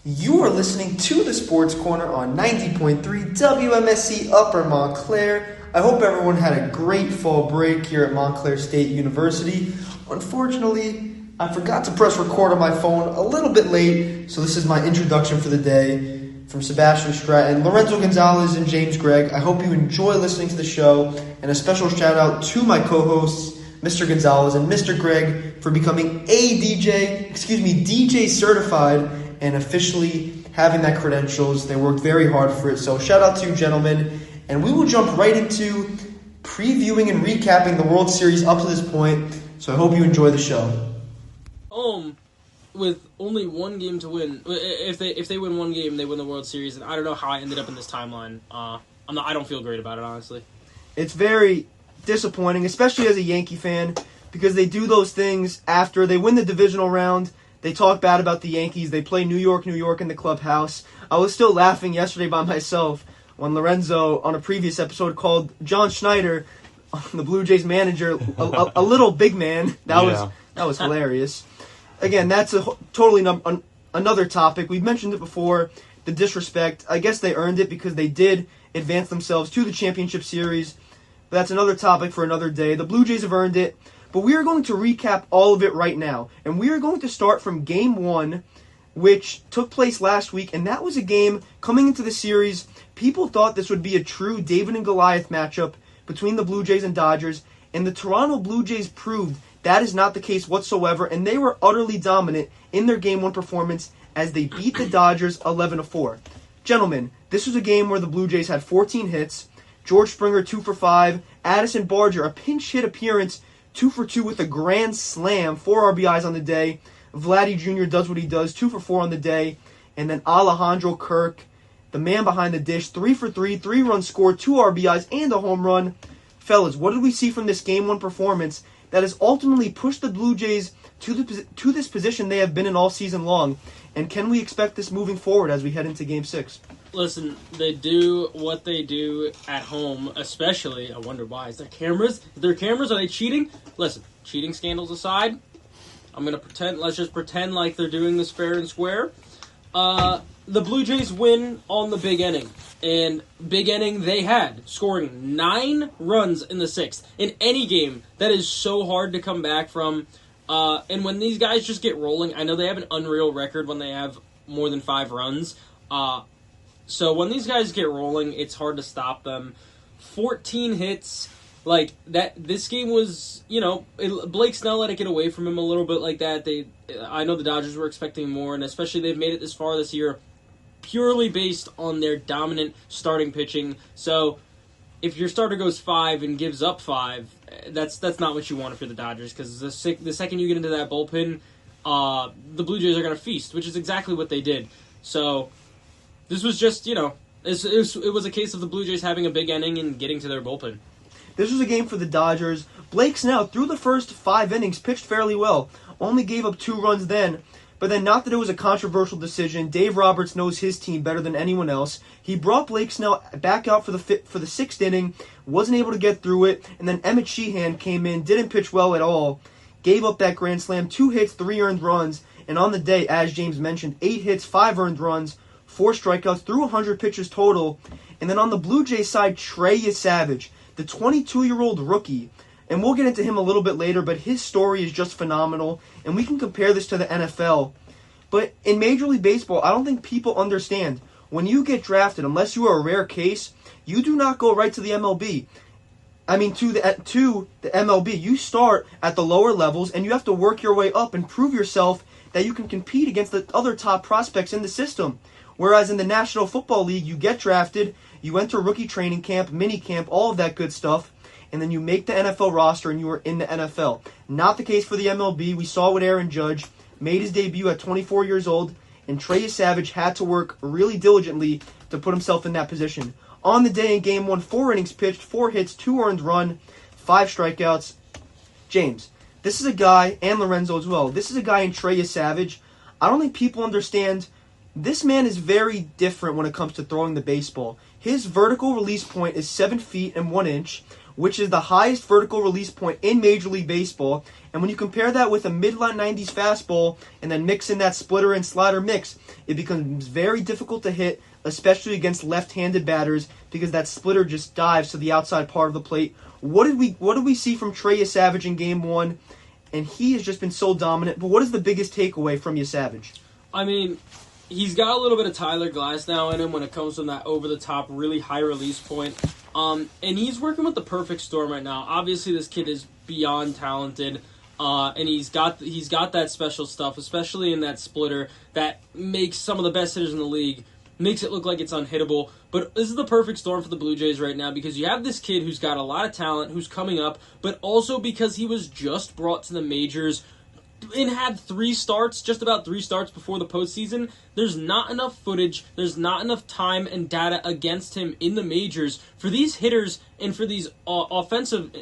You are listening to the Sports Corner on 90.3 WMSC Upper Montclair. I hope everyone had a great fall break here at Montclair State University. Unfortunately, I forgot to press record on my phone a little bit late, so this is my introduction for the day from Sebastian Stratton, Lorenzo Gonzalez, and James Gregg. I hope you enjoy listening to the show, and a special shout out to my co-hosts, Mr. Gonzalez and Mr. Gregg, for becoming DJ certified and officially having that credentials. They worked very hard for it, so shout out to you, gentlemen. And we will jump right into previewing and recapping the World Series up to this point, so I hope you enjoy the show. With only one game to win, if they win one game, they win the World Series, and I don't know how I ended up in this timeline. I don't feel great about it, honestly. It's very disappointing, especially as a Yankee fan, because they do those things after they win the divisional round. They talk bad about the Yankees. They play New York in the clubhouse. I was still laughing yesterday by myself when Lorenzo, on a previous episode, called John Schneider, the Blue Jays manager, a little big man. That was hilarious. Again, that's a totally another topic. We've mentioned it before, the disrespect. I guess they earned it because they did advance themselves to the championship series. But that's another topic for another day. The Blue Jays have earned it. But we are going to recap all of it right now. And we are going to start from Game 1, which took place last week. And that was a game coming into the series. People thought this would be a true David and Goliath matchup between the Blue Jays and Dodgers. And the Toronto Blue Jays proved that is not the case whatsoever. And they were utterly dominant in their Game 1 performance as they beat the Dodgers 11-4. Gentlemen, this was a game where the Blue Jays had 14 hits. George Springer 2 for 5. Addison Barger, a pinch hit appearance, 2 for 2 with a grand slam, 4 RBIs on the day. Vladdy Jr. does what he does, 2 for 4 on the day. And then Alejandro Kirk, the man behind the dish, 3 for 3, 3 runs scored, 2 RBIs, and a home run. Fellas, what did we see from this Game 1 performance that has ultimately pushed the Blue Jays to this position they have been in all season long? And can we expect this moving forward as we head into Game 6? Listen, they do what they do at home, especially. I wonder why. Is there cameras? Are they cheating? Listen, cheating scandals aside, let's just pretend like they're doing this fair and square. The Blue Jays win on the big inning. And big inning they had, scoring 9 runs in the 6th. In any game, that is so hard to come back from. And when these guys just get rolling, I know they have an unreal record when they have more than 5 runs. So when these guys get rolling, it's hard to stop them. 14 hits, like that. This game was, Blake Snell let it get away from him a little bit like that. I know the Dodgers were expecting more, and especially they've made it this far this year purely based on their dominant starting pitching. So if your starter goes 5 and gives up 5, that's not what you want if you're the Dodgers, because the second you get into that bullpen, the Blue Jays are going to feast, which is exactly what they did. So this was just, it was a case of the Blue Jays having a big inning and getting to their bullpen. This was a game for the Dodgers. Blake Snell, through the first 5 innings, pitched fairly well. Only gave up 2 runs then. But then, not that it was a controversial decision. Dave Roberts knows his team better than anyone else. He brought Blake Snell back out for the 6th inning, wasn't able to get through it, and then Emmett Sheehan came in, didn't pitch well at all, gave up that grand slam, 2 hits, 3 earned runs, and on the day, as James mentioned, 8 hits, 5 earned runs, 4 strikeouts, threw 100 pitches total. And then on the Blue Jays side, Trey Savage, the 22-year-old rookie. And we'll get into him a little bit later, but his story is just phenomenal. And we can compare this to the NFL. But in Major League Baseball, I don't think people understand. When you get drafted, unless you are a rare case, you do not go right to the MLB. To the MLB. You start at the lower levels, and you have to work your way up and prove yourself that you can compete against the other top prospects in the system. Whereas in the National Football League, you get drafted, you enter rookie training camp, mini camp, all of that good stuff, and then you make the NFL roster and you are in the NFL. Not the case for the MLB. We saw with Aaron Judge, made his debut at 24 years old, and Trey Savage had to work really diligently to put himself in that position. On the day in Game 1, 4 innings pitched, 4 hits, 2 earned run, 5 strikeouts. James, this is a guy, and Lorenzo as well, this is a guy in Trey Savage. I don't think people understand. This man is very different when it comes to throwing the baseball. His vertical release point is 7 feet and 1 inch, which is the highest vertical release point in Major League Baseball. And when you compare that with a mid-90s fastball and then mix in that splitter and slider mix, it becomes very difficult to hit, especially against left-handed batters, because that splitter just dives to the outside part of the plate. What did we see from Trey Savage in Game 1? And he has just been so dominant. But what is the biggest takeaway from Savage? I mean, he's got a little bit of Tyler Glasnow in him when it comes from that over-the-top, really high release point. And he's working with the perfect storm right now. Obviously, this kid is beyond talented, and he's got that special stuff, especially in that splitter that makes some of the best hitters in the league, makes it look like it's unhittable. But this is the perfect storm for the Blue Jays right now, because you have this kid who's got a lot of talent, who's coming up, but also because he was just brought to the majors and had just about three starts before the postseason. There's not enough footage, there's not enough time and data against him in the majors for these hitters and for these offensive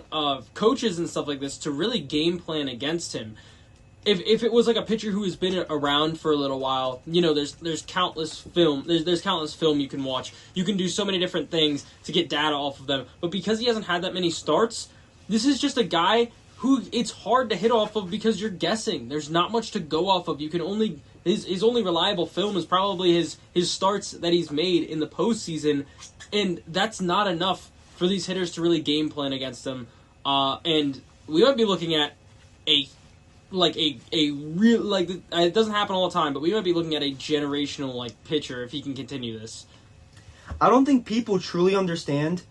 coaches and stuff like this to really game plan against him. If it was like a pitcher who has been around for a little while, there's countless film. There's countless film you can watch. You can do so many different things to get data off of them. But because he hasn't had that many starts, this is just a guy who it's hard to hit off of because you're guessing. There's not much to go off of. You can only his only reliable film is probably his starts that he's made in the postseason, and that's not enough for these hitters to really game plan against him. And we might be looking at a real, it doesn't happen all the time, but we might be looking at a generational pitcher if he can continue this. I don't think people truly understand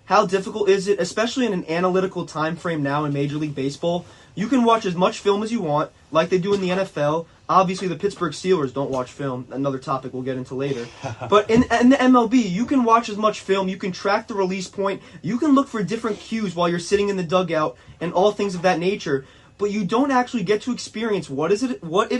how difficult is it, especially in an analytical time frame now in Major League Baseball. You can watch as much film as you want, like they do in the NFL. Obviously, the Pittsburgh Steelers don't watch film, another topic we'll get into later. But in the MLB, you can watch as much film, you can track the release point, you can look for different cues while you're sitting in the dugout, and all things of that nature. But you don't actually get to experience what it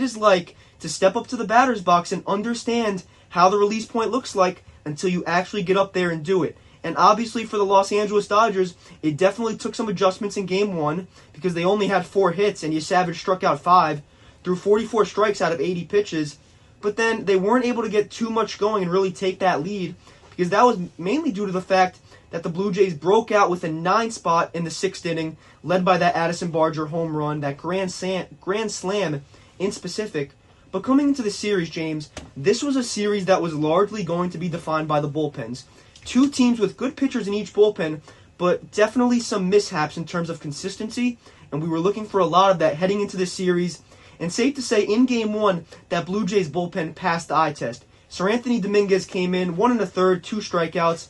is like to step up to the batter's box and understand how the release point looks like until you actually get up there and do it. And obviously for the Los Angeles Dodgers, it definitely took some adjustments in Game 1 because they only had 4 hits and Savage struck out 5, threw 44 strikes out of 80 pitches. But then they weren't able to get too much going and really take that lead because that was mainly due to the fact that the Blue Jays broke out with a 9 spot in the 6th inning, led by that Addison Barger home run, that grand slam in specific. But coming into the series, James, this was a series that was largely going to be defined by the bullpens. 2 teams with good pitchers in each bullpen, but definitely some mishaps in terms of consistency, and we were looking for a lot of that heading into this series. And safe to say, in Game 1, that Blue Jays bullpen passed the eye test. Sir Anthony Dominguez came in, 1 1/3, 2 strikeouts.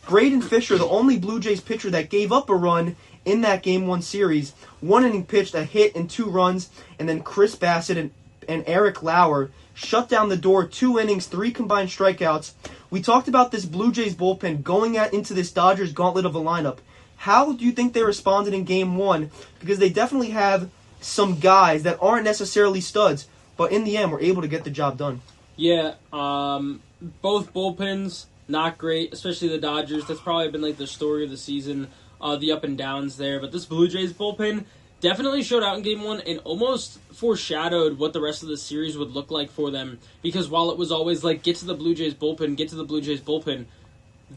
Braden Fisher, the only Blue Jays pitcher that gave up a run in that Game 1 series, 1 inning pitched, a hit and 2 runs, and then Chris Bassett and Eric Lauer shut down the door, 2 innings, 3 combined strikeouts. We talked about this Blue Jays bullpen going into this Dodgers gauntlet of a lineup. How do you think they responded in Game 1? Because they definitely have some guys that aren't necessarily studs, but in the end were able to get the job done. Yeah, both bullpens, not great, especially the Dodgers. That's probably been the story of the season, the up and downs there. But this Blue Jays bullpen definitely showed out in Game 1 and almost foreshadowed what the rest of the series would look like for them. Because while it was always get to the Blue Jays bullpen,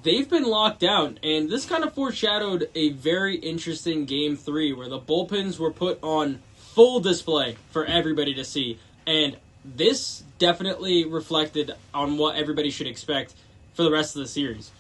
they've been locked down. And this kind of foreshadowed a very interesting Game 3 where the bullpens were put on full display for everybody to see. And this definitely reflected on what everybody should expect for the rest of the series.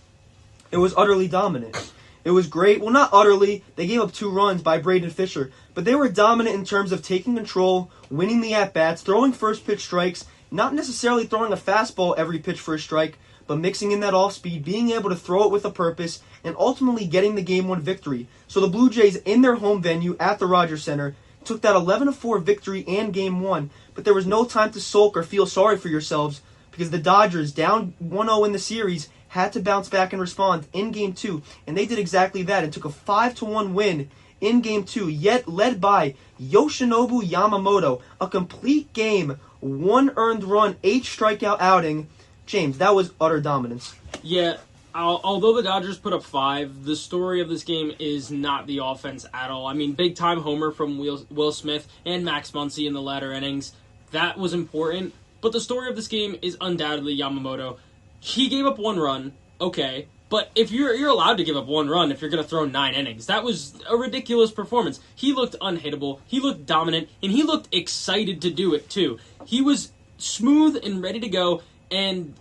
It was utterly dominant. It was great. Well, not utterly. They gave up 2 runs by Braden Fisher. But they were dominant in terms of taking control, winning the at-bats, throwing first pitch strikes, not necessarily throwing a fastball every pitch for a strike, but mixing in that off-speed, being able to throw it with a purpose, and ultimately getting the Game 1 victory. So the Blue Jays, in their home venue at the Rogers Center, took that 11-4 victory and Game 1. But there was no time to sulk or feel sorry for yourselves because the Dodgers, down 1-0 in the series, had to bounce back and respond in Game 2, and they did exactly that and took a 5-1 win in Game 2, yet led by Yoshinobu Yamamoto. A complete game, 1 earned run, 8 strikeout outing. James, that was utter dominance. Yeah, although the Dodgers put up 5, the story of this game is not the offense at all. I mean, big-time homer from Will Smith and Max Muncy in the latter innings. That was important, but the story of this game is undoubtedly Yamamoto. He gave up 1 run, okay, But if you're allowed to give up 1 run if you're going to throw 9 innings, that was a ridiculous performance. He looked unhittable, he looked dominant, and he looked excited to do it too. He was smooth and ready to go, and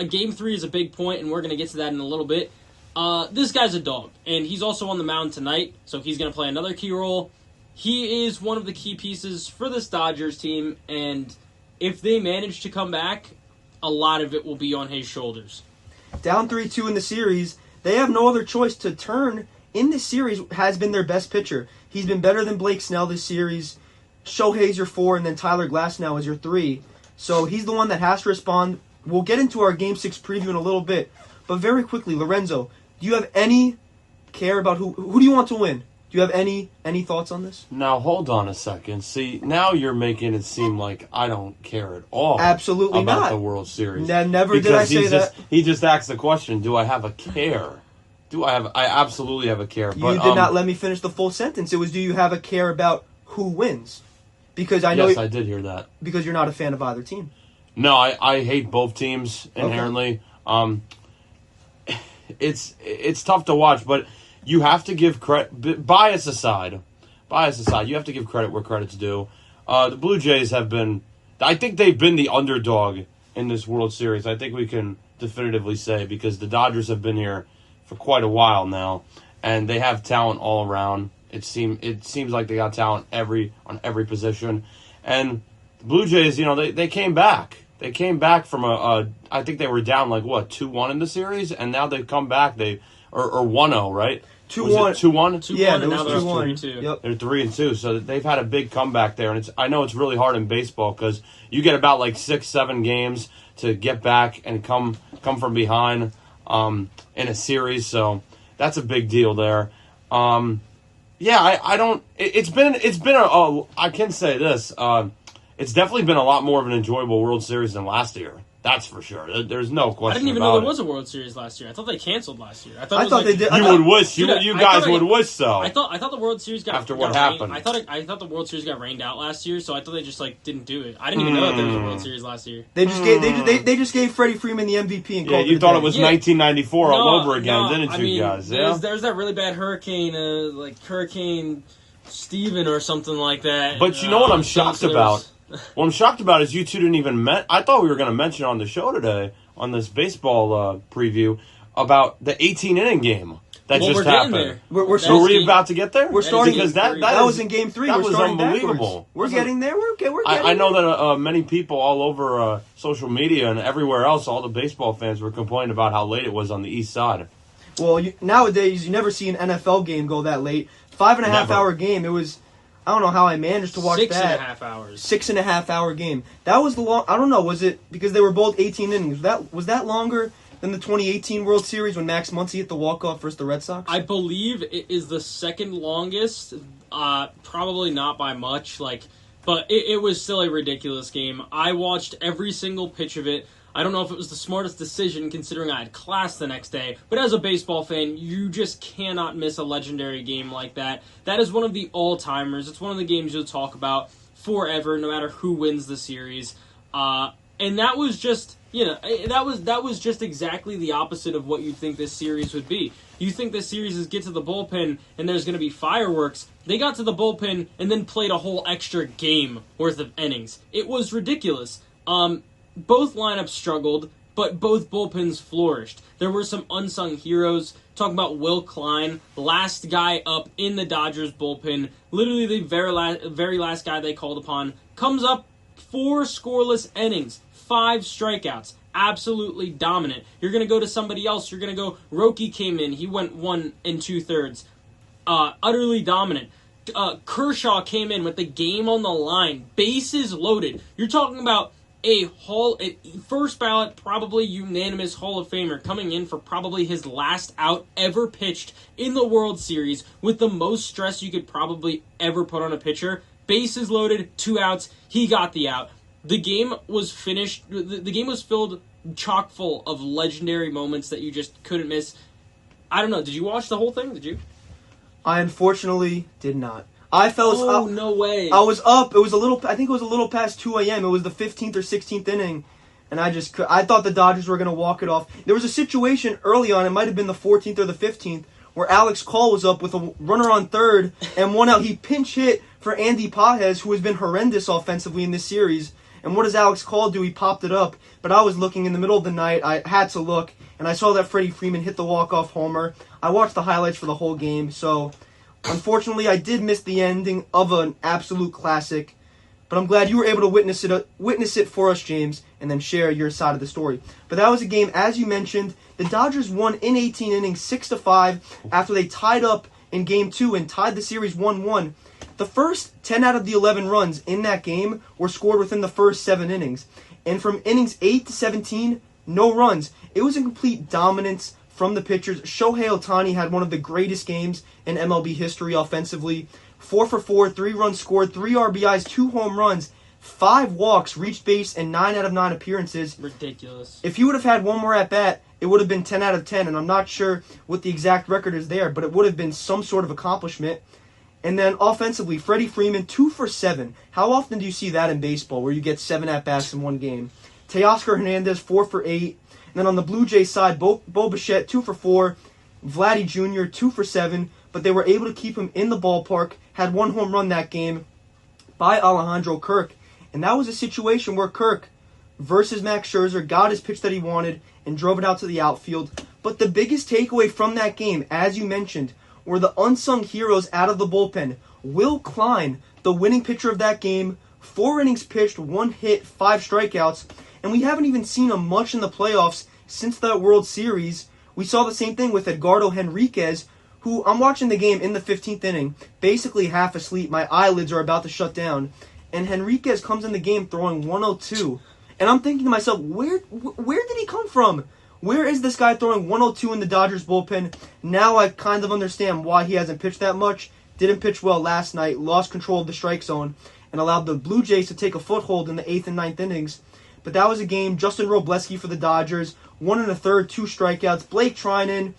Game 3 is a big point, and we're going to get to that in a little bit. This guy's a dog, and he's also on the mound tonight, so he's going to play another key role. He is one of the key pieces for this Dodgers team, and if they manage to come back, a lot of it will be on his shoulders. Down 3-2 in the series, they have no other choice to turn. In this series, has been their best pitcher. He's been better than Blake Snell this series. Shohei's your 4, and then Tyler Glasnow is your 3. So he's the one that has to respond. We'll get into our Game 6 preview in a little bit. But very quickly, Lorenzo, do you have any care about who do you want to win? Do you have any thoughts on this? Now, hold on a second. See, now you're making it seem like I don't care at all. Absolutely about not. The World Series. Never did I say that. He just asked the question, do I have a care? I absolutely have a care. You did not let me finish the full sentence. It was, do you have a care about who wins? Because I know... Yes, I did hear that. Because you're not a fan of either team. No, I hate both teams inherently. Okay. It's tough to watch, but... You have to give credit, bias aside, you have to give credit where credit's due. The Blue Jays have been, I think they've been the underdog in this World Series. I think we can definitively say, because the Dodgers have been here for quite a while now, and they have talent all around. It seems like they got talent on every position. And the Blue Jays, they came back. They came back from I think they were down 2-1 in the series, and now they've come back. Or 1-0, right? 2-1. 2-1? Yeah, and now they're 2-1. Yep. They're 3-2, so they've had a big comeback there. And I know it's really hard in baseball because you get about 6-7 games to get back and come from behind in a series. So that's a big deal there. I don't. It's been I can say this. It's definitely been a lot more of an enjoyable World Series than last year. That's for sure. There's no question. I didn't even know there was a World Series last year. I thought they canceled last year. I thought they did. You would wish. You guys would wish so. I thought the World Series got after what happened. I thought the World Series got rained out last year, so I thought they just didn't do it. I didn't even know that there was a World Series last year. They just gave Freddie Freeman the MVP and called you thought it was 1994 all over again, didn't you guys? There's that really bad hurricane, Hurricane Steven or something like that. But you know what I'm shocked about? What I'm shocked about is you two didn't even I thought we were going to mention on the show today, on this baseball preview, about the 18-inning game that just happened. We're we about to get there? We're starting because that was in Game 3. That we're was unbelievable. We're getting there. We're getting I know that many people all over social media and everywhere else, all the baseball fans were complaining about how late it was on the east side. Well, nowadays you never see an NFL game go that late. 5.5-hour game. It was. I don't know how I managed to watch 6.5 hours. 6.5-hour game. That was the long. I don't know. Was it because they were both 18 innings? Was that longer than the 2018 World Series when Max Muncy hit the walk-off versus the Red Sox? I believe it is the second longest. Probably not by much. But it was still a ridiculous game. I watched every single pitch of it. I don't know if it was the smartest decision considering I had class the next day, but as a baseball fan, you just cannot miss a legendary game like that. That is one of the all-timers. It's one of the games you'll talk about forever, no matter who wins the series. And that was just, that was just exactly the opposite of what you think this series would be. You think this series is get to the bullpen and there's going to be fireworks. They got to the bullpen and then played a whole extra game worth of innings. It was ridiculous. Both lineups struggled, but both bullpens flourished. There were some unsung heroes. Talking about Will Klein, last guy up in the Dodgers bullpen, literally the very last guy they called upon, comes up 4 scoreless innings, 5 strikeouts, absolutely dominant. You're going to go to somebody else. You're going to go, Roki came in, he went 1 2/3, utterly dominant. Kershaw came in with the game on the line, bases loaded. You're talking about a first ballot, probably unanimous Hall of Famer coming in for probably his last out ever pitched in the World Series with the most stress you could probably ever put on a pitcher. Bases loaded, 2 outs, he got the out. The game was finished. The game was filled chock full of legendary moments that you just couldn't miss. I don't know. Did you watch the whole thing? Did you? I unfortunately did not. I fell asleep. Oh, no way. I was up. I think it was a little past 2 a.m. It was the 15th or 16th inning. and I thought the Dodgers were going to walk it off. There was a situation early on, it might have been the 14th or the 15th, where Alex Call was up with a runner on third and one out. He pinch hit for Andy Pages, who has been horrendous offensively in this series. And what does Alex Call do? He popped it up. But I was looking in the middle of the night. I had to look, and I saw that Freddie Freeman hit the walk-off homer. I watched the highlights for the whole game, so unfortunately I did miss the ending of an absolute classic. But I'm glad you were able to witness it for us, James, and then share your side of the story. But that was a game, as you mentioned, the Dodgers won in 18 innings 6-5 after they tied up in Game 2 and tied the series 1-1. The first 10 out of the 11 runs in that game were scored within the first 7 innings. And from innings 8 to 17, no runs. It was a complete dominance from the pitchers. Shohei Ohtani had one of the greatest games in MLB history offensively. 4 for 4, 3 runs scored, 3 RBIs, 2 home runs, 5 walks, reached base, and 9 out of 9 appearances. Ridiculous. If he would have had one more at-bat, it would have been 10 out of 10, and I'm not sure what the exact record is there, but it would have been some sort of accomplishment. And then offensively, Freddie Freeman, 2 for 7. How often do you see that in baseball, where you get 7 at-bats in one game? Teoscar Hernandez, 4 for 8. And then on the Blue Jays side, Bo Bichette, 2 for 4. Vladdy Jr., 2 for 7. But they were able to keep him in the ballpark. Had 1 home run that game by Alejandro Kirk. And that was a situation where Kirk versus Max Scherzer got his pitch that he wanted and drove it out to the outfield. But the biggest takeaway from that game, as you mentioned, were the unsung heroes out of the bullpen. Will Klein, the winning pitcher of that game, 4 innings pitched, 1 hit, 5 strikeouts, and we haven't even seen him much in the playoffs since that World Series. We saw the same thing with Edgardo Henriquez, who I'm watching the game in the 15th inning, basically half asleep. My eyelids are about to shut down, and Henriquez comes in the game throwing 102. And I'm thinking to myself, where did he come from? Where is this guy throwing 102 in the Dodgers bullpen? Now I kind of understand why he hasn't pitched that much. Didn't pitch well last night, lost control of the strike zone, and allowed the Blue Jays to take a foothold in the 8th and 9th innings. But that was a game. Justin Robleski for the Dodgers, 1 1/3, 2 strikeouts. Blake Trinan,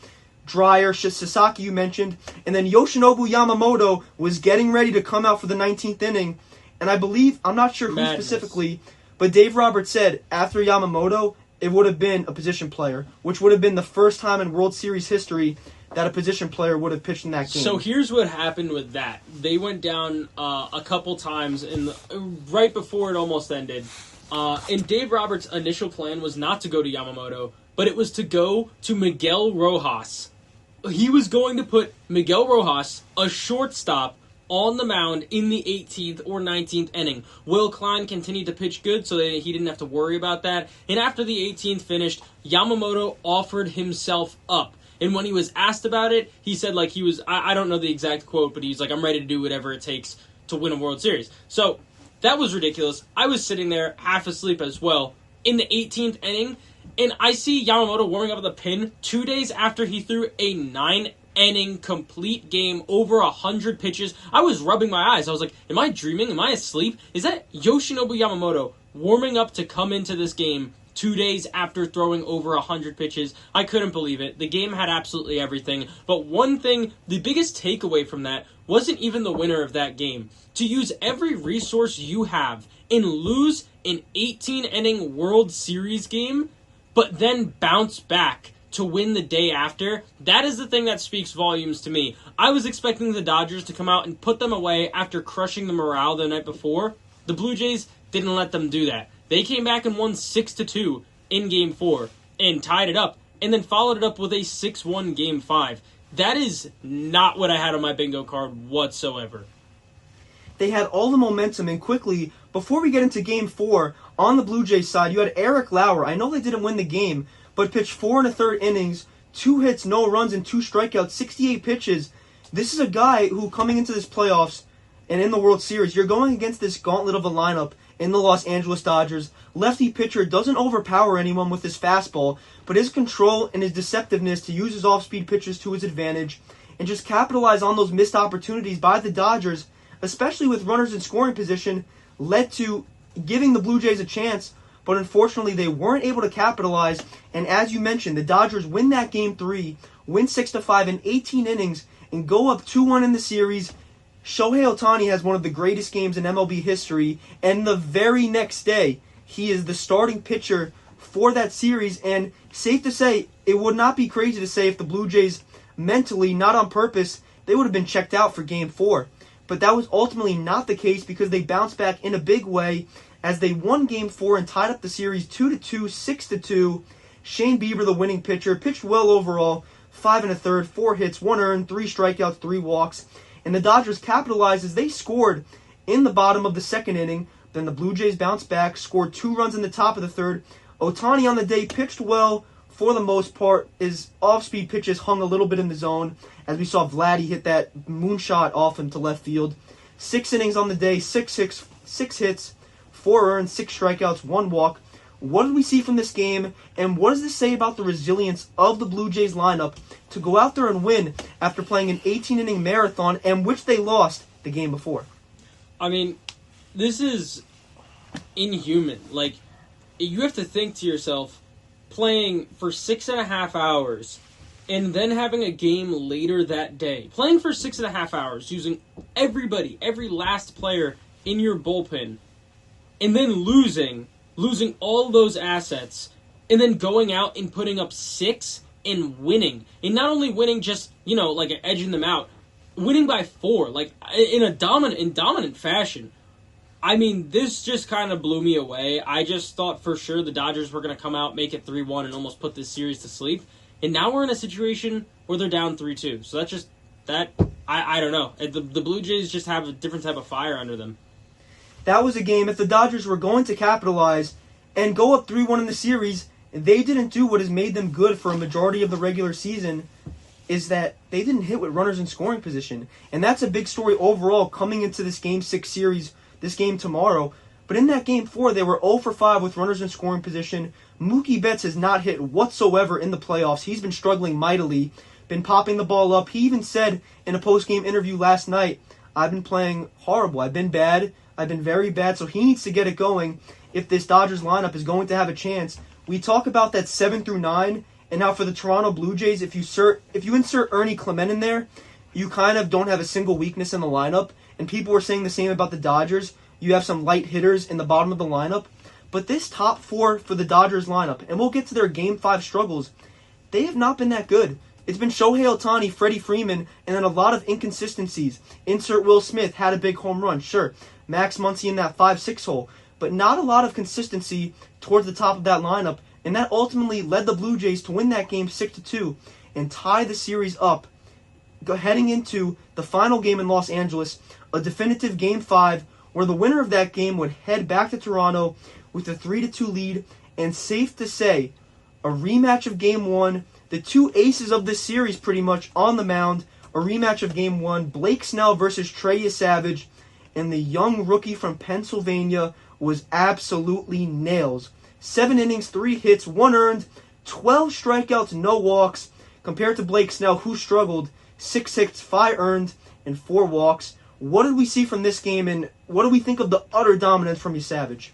Dreyer, Sasaki you mentioned, and then Yoshinobu Yamamoto was getting ready to come out for the 19th inning. And I believe, I'm not sure who specifically, but Dave Roberts said after Yamamoto, it would have been a position player, which would have been the first time in World Series history that a position player would have pitched in that game. So here's what happened with that. They went down a couple times right before it almost ended. And Dave Roberts' initial plan was not to go to Yamamoto, but it was to go to Miguel Rojas. He was going to put Miguel Rojas, a shortstop, on the mound in the 18th or 19th inning. Will Klein continued to pitch good, so that he didn't have to worry about that. And after the 18th finished, Yamamoto offered himself up. And when he was asked about it, he said, like, he was, I don't know the exact quote, but he's like, I'm ready to do whatever it takes to win a World Series. So, that was ridiculous. I was sitting there half asleep as well in the 18th inning, and I see Yamamoto warming up at the pin 2 days after he threw a 9-inning complete game, over 100 pitches. I was rubbing my eyes. I was like, am I dreaming? Am I asleep? Is that Yoshinobu Yamamoto warming up to come into this game 2 days after throwing over 100 pitches? I couldn't believe it. The game had absolutely everything. But one thing, the biggest takeaway from that wasn't even the winner of that game. To use every resource you have and lose an 18-inning World Series game, but then bounce back to win the day after, that is the thing that speaks volumes to me. I was expecting the Dodgers to come out and put them away after crushing the morale the night before. The Blue Jays didn't let them do that. They came back and won 6-2 in Game 4 and tied it up, and then followed it up with a 6-1 Game 5. That is not what I had on my bingo card whatsoever. They had all the momentum, and quickly, before we get into Game 4, on the Blue Jays side, you had Eric Lauer. I know they didn't win the game, but pitched 4 1/3 innings, 2 hits, no runs, and 2 strikeouts, 68 pitches. This is a guy who, coming into this playoffs and in the World Series, you're going against this gauntlet of a lineup in the Los Angeles Dodgers. Lefty pitcher doesn't overpower anyone with his fastball, but his control and his deceptiveness to use his off-speed pitches to his advantage and just capitalize on those missed opportunities by the Dodgers, especially with runners in scoring position, led to giving the Blue Jays a chance, but unfortunately they weren't able to capitalize. And as you mentioned, the Dodgers win that Game 3, win 6-5 in 18 innings, and go up 2-1 in the series. Shohei Ohtani has one of the greatest games in MLB history, and the very next day, he is the starting pitcher for that series, and safe to say, it would not be crazy to say if the Blue Jays mentally, not on purpose, they would have been checked out for Game 4. But that was ultimately not the case because they bounced back in a big way as they won Game 4 and tied up the series 2-2, 6-2. Shane Bieber, the winning pitcher, pitched well overall, 5 1/3, 4 hits, 1 earned, 3 strikeouts, 3 walks. And the Dodgers capitalized as they scored in the bottom of the second inning. Then the Blue Jays bounced back, scored 2 runs in the top of the third. Ohtani on the day pitched well for the most part. His off-speed pitches hung a little bit in the zone, as we saw Vladdy hit that moonshot off into left field. 6 innings on the day, 6 hits, 4 earned, 6 strikeouts, 1 walk. What did we see from this game, and what does this say about the resilience of the Blue Jays lineup to go out there and win after playing an 18-inning marathon, and which they lost the game before? I mean, this is inhuman. Like, you have to think to yourself, playing for 6.5 hours and then having a game later that day. Playing for 6.5 hours, using everybody, every last player in your bullpen, and then losing all those assets, and then going out and putting up 6 and winning. And not only winning just, like edging them out, winning by 4, like in dominant fashion. I mean, this just kind of blew me away. I just thought for sure the Dodgers were going to come out, make it 3-1, and almost put this series to sleep. And now we're in a situation where they're down 3-2. So I don't know. The Blue Jays just have a different type of fire under them. That was a game, if the Dodgers were going to capitalize and go up 3-1 in the series, they didn't do what has made them good for a majority of the regular season, is that they didn't hit with runners in scoring position. And that's a big story overall coming into this Game 6 series, this game tomorrow. But in that Game 4, they were 0 for 5 with runners in scoring position. Mookie Betts has not hit whatsoever in the playoffs. He's been struggling mightily, been popping the ball up. He even said in a post-game interview last night, I've been playing horrible. I've been bad. I've been very bad. So he needs to get it going if this Dodgers lineup is going to have a chance. We talk about that 7 through 9, and how for the Toronto Blue Jays, if you insert Ernie Clement in there, you kind of don't have a single weakness in the lineup. And people were saying the same about the Dodgers. You have some light hitters in the bottom of the lineup. But this top 4 for the Dodgers lineup, and we'll get to their Game 5 struggles, they have not been that good. It's been Shohei Ohtani, Freddie Freeman, and then a lot of inconsistencies. Insert Will Smith, had a big home run, sure. Max Muncy in that 5-6 hole. But not a lot of consistency towards the top of that lineup. And that ultimately led the Blue Jays to win that game 6-2 and tie the series up, heading into the final game in Los Angeles, a definitive Game 5, where the winner of that game would head back to Toronto with a 3-2 lead, and safe to say, a rematch of Game 1, the two aces of this series pretty much on the mound, a rematch of Game 1, Blake Snell versus Trey Savage, and the young rookie from Pennsylvania was absolutely nails. 7 innings, 3 hits, 1 earned, 12 strikeouts, no walks, compared to Blake Snell, who struggled, 6 hits, 5 earned, and 4 walks. What did we see from this game, and what do we think of the utter dominance from Savage?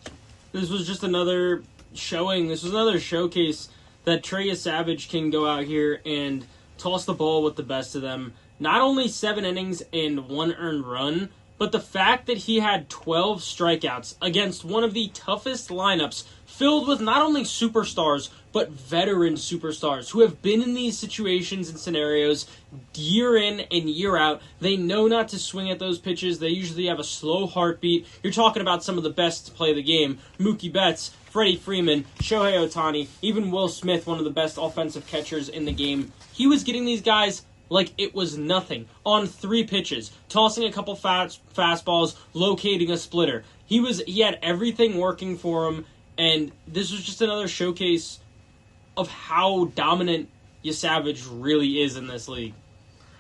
This was just another showing. This was another showcase that Trey Savage can go out here and toss the ball with the best of them. Not only 7 innings and 1 earned run, but the fact that he had 12 strikeouts against one of the toughest lineups, filled with not only superstars, but veteran superstars who have been in these situations and scenarios year in and year out. They know not to swing at those pitches. They usually have a slow heartbeat. You're talking about some of the best to play the game. Mookie Betts, Freddie Freeman, Shohei Ohtani, even Will Smith, one of the best offensive catchers in the game. He was getting these guys like it was nothing on 3 pitches, tossing a couple fastballs, locating a splitter. He had everything working for him, and this was just another showcase of how dominant Savage really is in this league.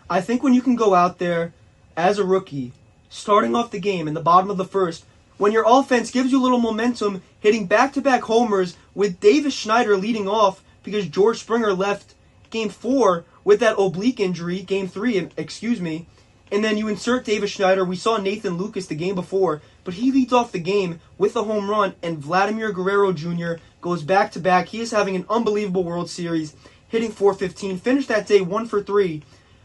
I think when you can go out there as a rookie, starting off the game in the bottom of the first, when your offense gives you a little momentum, hitting back-to-back homers with Davis Schneider leading off because George Springer left Game 4 with that oblique injury, Game 3, and then you insert Davis Schneider. We saw Nathan Lucas the game before, but he leads off the game with a home run, and Vladimir Guerrero Jr. goes back-to-back. He is having an unbelievable World Series, hitting .415, finished that day 1 for 3.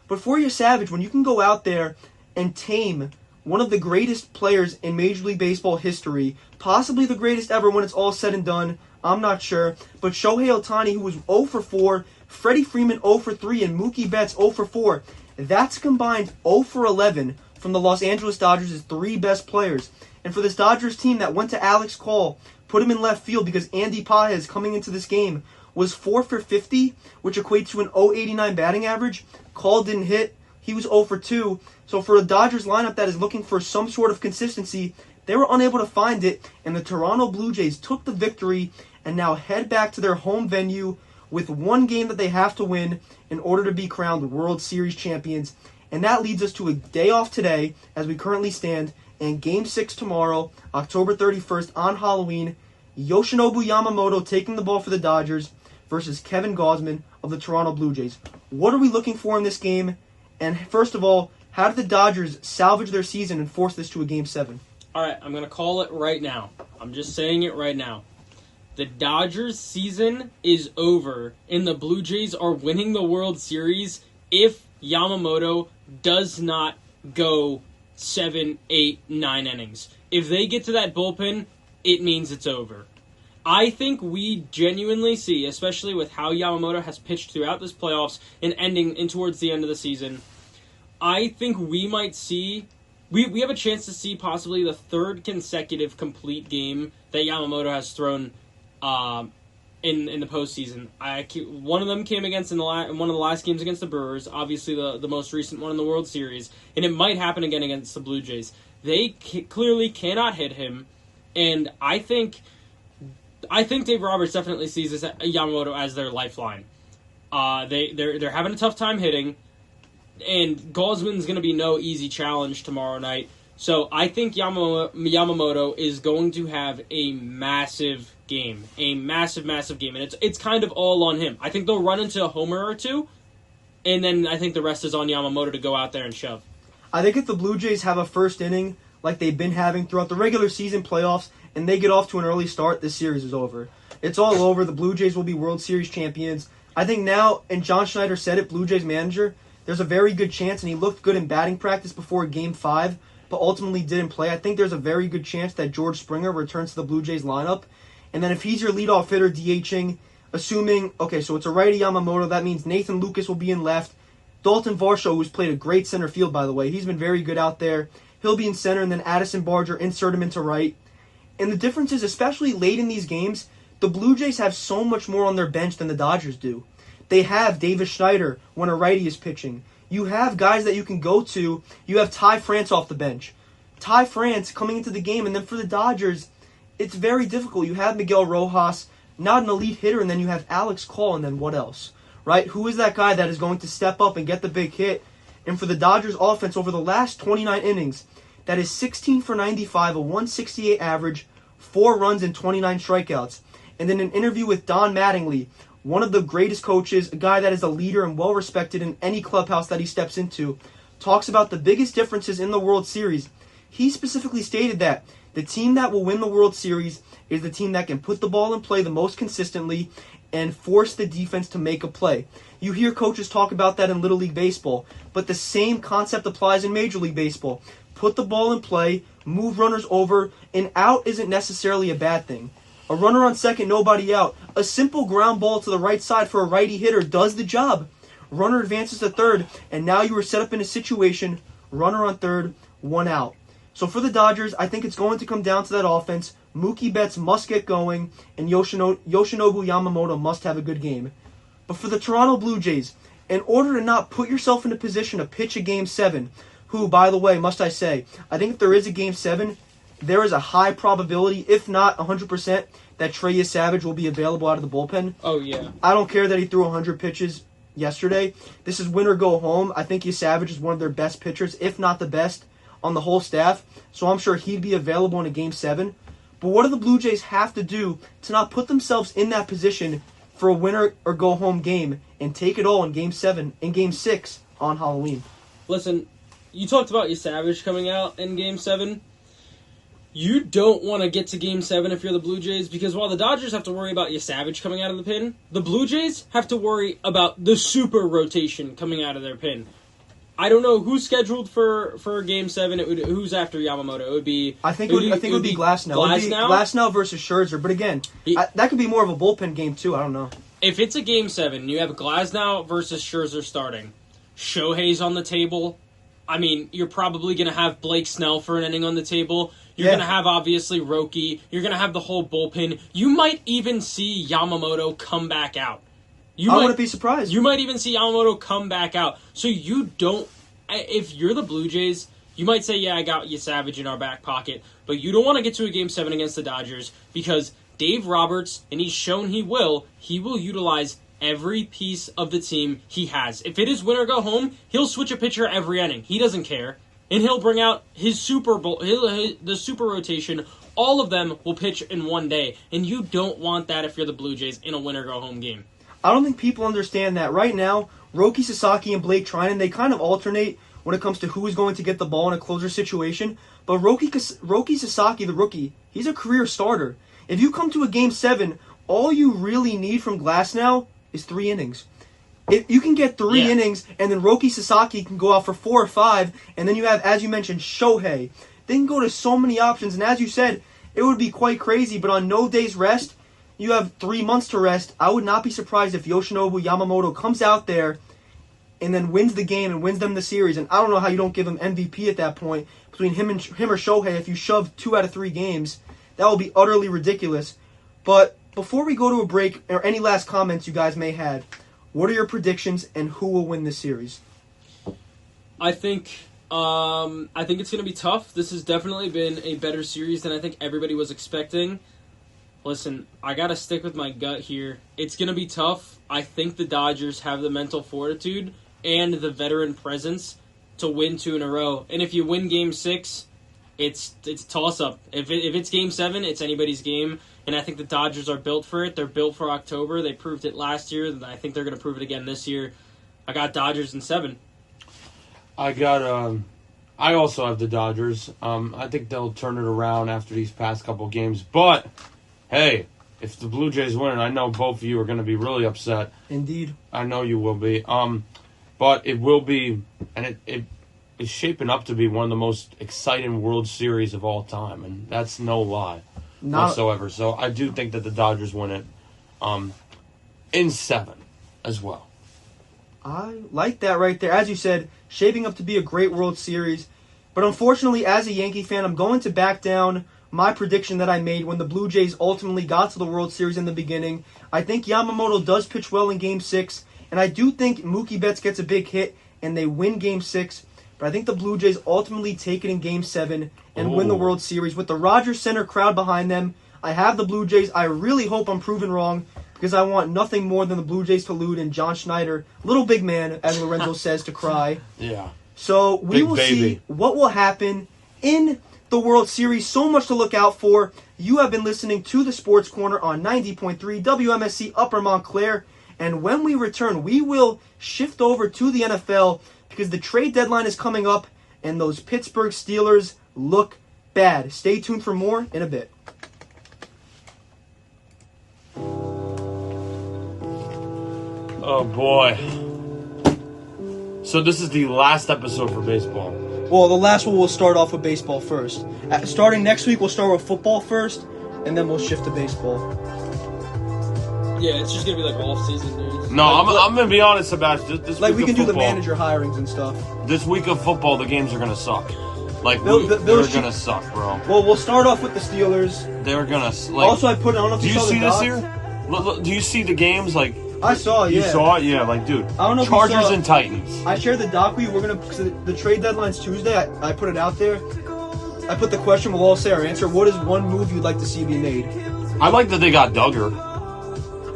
But for Savage, when you can go out there and tame one of the greatest players in Major League Baseball history, possibly the greatest ever when it's all said and done, I'm not sure. But Shohei Ohtani, who was 0 for 4, Freddie Freeman 0 for 3, and Mookie Betts 0 for 4. That's combined 0 for 11 from the Los Angeles Dodgers' 3 best players. And for this Dodgers team that went to Alex Call, put him in left field because Andy Paez coming into this game was 4 for 50, which equates to an .089 batting average. Call didn't hit. He was 0 for 2. So for a Dodgers lineup that is looking for some sort of consistency, they were unable to find it, and the Toronto Blue Jays took the victory and now head back to their home venue with one game that they have to win in order to be crowned World Series champions. And that leads us to a day off today, as we currently stand, and Game 6 tomorrow, October 31st, on Halloween. Yoshinobu Yamamoto taking the ball for the Dodgers versus Kevin Gausman of the Toronto Blue Jays. What are we looking for in this game? And first of all, how did the Dodgers salvage their season and force this to a Game 7? All right, I'm going to call it right now. I'm just saying it right now. The Dodgers' season is over, and the Blue Jays are winning the World Series if Yamamoto does not go 7, 8, 9 innings. If they get to that bullpen, it means it's over. I think we genuinely see, especially with how Yamamoto has pitched throughout this playoffs and ending in towards the end of the season, I think we might see, we have a chance to see possibly the third consecutive complete game that Yamamoto has thrown in the postseason. One of them came against in one of the last games against the Brewers, obviously the most recent one in the World Series, and it might happen again against the Blue Jays. They clearly cannot hit him, and I think Dave Roberts definitely sees this Yamamoto as their lifeline. They're having a tough time hitting, and Gausman's going to be no easy challenge tomorrow night. So I think Yamamoto is going to have a massive game, and it's kind of all on him. I think they'll run into a homer or two, and then I think the rest is on Yamamoto to go out there and shove. I think if the Blue Jays have a first inning like they've been having throughout the regular season playoffs, and they get off to an early start, this series is over. It's all over. The Blue Jays will be World Series champions. I think now, and John Schneider said it, Blue Jays manager, there's a very good chance, and he looked good in batting practice before Game 5, but ultimately didn't play. I think there's a very good chance that George Springer returns to the Blue Jays lineup. And then if he's your leadoff hitter DHing, assuming, okay, so it's a righty Yamamoto, that means Nathan Lucas will be in left. Dalton Varsho, who's played a great center field, by the way, he's been very good out there. He'll be in center, and then Addison Barger, insert him into right. And the difference is, especially late in these games, the Blue Jays have so much more on their bench than the Dodgers do. They have Davis Schneider when a righty is pitching. You have guys that you can go to. You have Ty France off the bench. Ty France coming into the game, and then for the Dodgers, it's very difficult. You have Miguel Rojas, not an elite hitter, and then you have Alex Call, and then what else? Right? Who is that guy that is going to step up and get the big hit? And for the Dodgers offense, over the last 29 innings, that is 16 for 95, a 168 average, 4 runs and 29 strikeouts. And in an interview with Don Mattingly, one of the greatest coaches, a guy that is a leader and well-respected in any clubhouse that he steps into, talks about the biggest differences in the World Series. He specifically stated that the team that will win the World Series is the team that can put the ball in play the most consistently and force the defense to make a play. You hear coaches talk about that in Little League Baseball, but the same concept applies in Major League Baseball. Put the ball in play, move runners over, and out isn't necessarily a bad thing. A runner on second, nobody out. A simple ground ball to the right side for a righty hitter does the job. Runner advances to third, and now you are set up in a situation, runner on third, 1 out. So for the Dodgers, I think it's going to come down to that offense. Mookie Betts must get going, and Yoshinobu Yamamoto must have a good game. But for the Toronto Blue Jays, in order to not put yourself in a position to pitch a Game 7, who, by the way, must I say, I think if there is a Game 7, there is a high probability, if not 100%, that Trey Savage will be available out of the bullpen. Oh, yeah. I don't care that he threw 100 pitches yesterday. This is win or go home. I think Savage is one of their best pitchers, if not the best, on the whole staff. So I'm sure he'd be available in a Game 7. But what do the Blue Jays have to do to not put themselves in that position for a winner or go home game and take it all in Game 7 and Game 6 on Halloween? Listen, you talked about Savage coming out in Game 7. You don't want to get to Game 7 if you're the Blue Jays, because while the Dodgers have to worry about Savage coming out of the pen, the Blue Jays have to worry about the super rotation coming out of their pen. I don't know who's scheduled for Game 7. Who's after Yamamoto? It would be. I think it would be Glasnow. Glasnow versus Scherzer. But again, that could be more of a bullpen game too. I don't know. If it's a Game 7, you have Glasnow versus Scherzer starting. Shohei's on the table. I mean, you're probably going to have Blake Snell for an inning on the table. You're going to have, obviously, Roki. You're going to have the whole bullpen. You might even see Yamamoto come back out. I wouldn't be surprised. You might even see Yamamoto come back out. So you don't... If you're the Blue Jays, you might say, yeah, I got you Savage in our back pocket. But you don't want to get to a Game 7 against the Dodgers because Dave Roberts, and he's shown he will utilize every piece of the team he has. If it is win or go home, he'll switch a pitcher every inning. He doesn't care. And he'll bring out his the super rotation. All of them will pitch in one day. And you don't want that if you're the Blue Jays in a win or go home game. I don't think people understand that. Right now, Roki Sasaki and Blake Trinan, they kind of alternate when it comes to who is going to get the ball in a closer situation. But Roki Sasaki, the rookie, he's a career starter. If you come to a Game 7, all you really need from Glasnow is 3 innings. If you can get 3 innings, and then Roki Sasaki can go out for 4 or 5, and then you have, as you mentioned, Shohei. They can go to so many options, and as you said, it would be quite crazy, but on no day's rest, you have 3 months to rest. I would not be surprised if Yoshinobu Yamamoto comes out there and then wins the game and wins them the series, and I don't know how you don't give him MVP at that point. Between him or Shohei, if you shove 2 out of 3 games, that will be utterly ridiculous. But before we go to a break, or any last comments you guys may have, what are your predictions and who will win this series? I think it's going to be tough. This has definitely been a better series than I think everybody was expecting. Listen, I got to stick with my gut here. It's going to be tough. I think the Dodgers have the mental fortitude and the veteran presence to win 2 in a row. And if you win Game 6, it's a toss-up. If it's Game 7, it's anybody's game. And I think the Dodgers are built for it. They're built for October. They proved it last year. I think they're going to prove it again this year. I got Dodgers in 7. I also have the Dodgers. I think they'll turn it around after these past couple games. But, hey, if the Blue Jays win, I know both of you are going to be really upset. Indeed. I know you will be. But it will be, and it is shaping up to be one of the most exciting World Series of all time. And that's no lie. Whatsoever. So I do think that the Dodgers win it in 7 as well. I like that right there. As you said, shaping up to be a great World Series. But unfortunately, as a Yankee fan, I'm going to back down my prediction that I made when the Blue Jays ultimately got to the World Series in the beginning. I think Yamamoto does pitch well in Game 6, and I do think Mookie Betts gets a big hit and they win Game 6. But I think the Blue Jays ultimately take it in Game 7 and win the World Series. With the Rogers Center crowd behind them, I have the Blue Jays. I really hope I'm proven wrong because I want nothing more than the Blue Jays to lose and John Schneider, little big man, as Lorenzo says, to cry. Yeah. So we will see what will happen in the World Series. So much to look out for. You have been listening to the Sports Corner on 90.3 WMSC Upper Montclair. And when we return, we will shift over to the NFL because the trade deadline is coming up and those Pittsburgh Steelers look bad. Stay tuned for more in a bit. Oh, boy. So this is the last episode for baseball. Well, the last one will start off with baseball first. Starting next week, we'll start with football first, and then we'll shift to baseball. Yeah, it's just going to be like off-season news. No, I'm going to be honest, Sebastian. This like, week we can of do the football, manager hirings and stuff. This week of football, the games are going to suck. Like, they're going to suck, bro. Well, we'll start off with the Steelers. They're going to... Like, also, I put it on. Do you see this here? Look, do you see the games? Like, I saw it, yeah. You saw it? Yeah, like, dude. I don't know Chargers and Titans. I shared the doc with you. We're going to... Because the trade deadline's Tuesday. I put it out there. I put the question. We'll all say our answer. What is one move you'd like to see be made? I like that they got Duggar.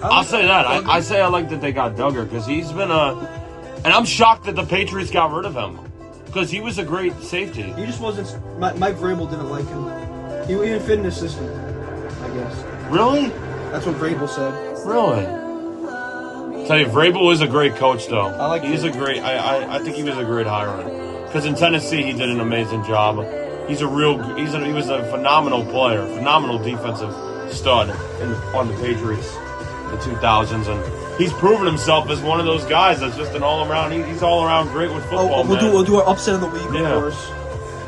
I'll say that. I say I like that they got Duggar because he's been a... And I'm shocked that the Patriots got rid of him because he was a great safety. He just wasn't... Mike Vrabel didn't like him. He didn't fit in his system, I guess. Really? That's what Vrabel said. Really? Tell you, Vrabel is a great coach, though. I like He's him. a great... I think he was a great hirer. Because in Tennessee, he did an amazing job. He was a phenomenal player, phenomenal defensive stud on the Patriots in the 2000s, and he's proven himself as one of those guys that's just an all-around. He's all-around great with football, we'll do our upset of the week, Yeah. of course.